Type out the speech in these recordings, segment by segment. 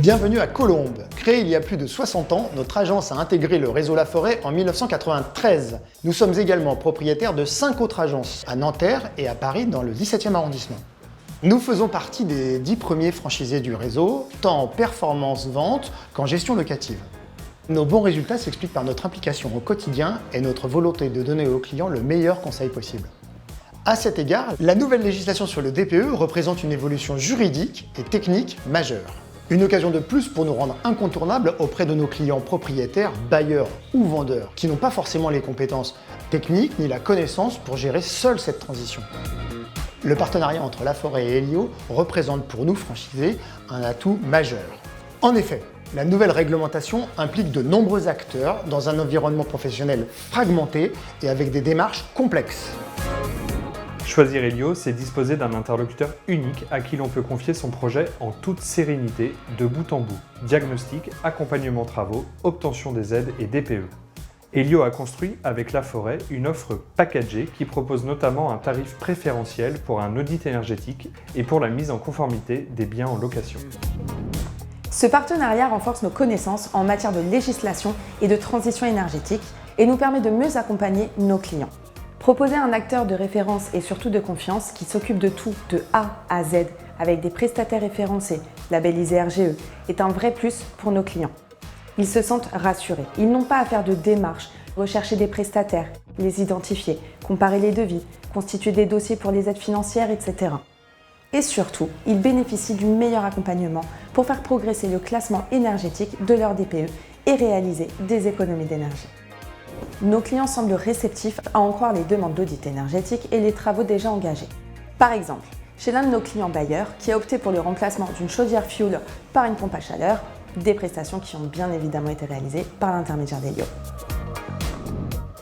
Bienvenue à Colombes. Créée il y a plus de 60 ans, notre agence a intégré le réseau Laforêt en 1993. Nous sommes également propriétaires de 5 autres agences, à Nanterre et à Paris dans le 17e arrondissement. Nous faisons partie des 10 premiers franchisés du réseau, tant en performance vente qu'en gestion locative. Nos bons résultats s'expliquent par notre implication au quotidien et notre volonté de donner aux clients le meilleur conseil possible. À cet égard, la nouvelle législation sur le DPE représente une évolution juridique et technique majeure. Une occasion de plus pour nous rendre incontournables auprès de nos clients propriétaires, bailleurs ou vendeurs, qui n'ont pas forcément les compétences techniques ni la connaissance pour gérer seuls cette transition. Le partenariat entre Laforêt et Elio représente pour nous franchisés un atout majeur. En effet, la nouvelle réglementation implique de nombreux acteurs dans un environnement professionnel fragmenté et avec des démarches complexes. Choisir Elio, c'est disposer d'un interlocuteur unique à qui l'on peut confier son projet en toute sérénité, de bout en bout. Diagnostic, accompagnement travaux, obtention des aides et DPE. Elio a construit avec Laforêt une offre packagée qui propose notamment un tarif préférentiel pour un audit énergétique et pour la mise en conformité des biens en location. Ce partenariat renforce nos connaissances en matière de législation et de transition énergétique et nous permet de mieux accompagner nos clients. Proposer un acteur de référence et surtout de confiance qui s'occupe de tout de A à Z avec des prestataires référencés, labellisés RGE, est un vrai plus pour nos clients. Ils se sentent rassurés. Ils n'ont pas à faire de démarches, rechercher des prestataires, les identifier, comparer les devis, constituer des dossiers pour les aides financières, etc. Et surtout, ils bénéficient du meilleur accompagnement pour faire progresser le classement énergétique de leur DPE et réaliser des économies d'énergie. Nos clients semblent réceptifs à en croire les demandes d'audit énergétique et les travaux déjà engagés. Par exemple, chez l'un de nos clients bailleurs qui a opté pour le remplacement d'une chaudière fuel par une pompe à chaleur, des prestations qui ont bien évidemment été réalisées par l'intermédiaire d'Elio.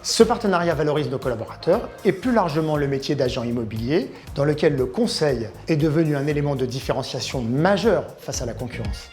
Ce partenariat valorise nos collaborateurs et plus largement le métier d'agent immobilier, dans lequel le conseil est devenu un élément de différenciation majeur face à la concurrence.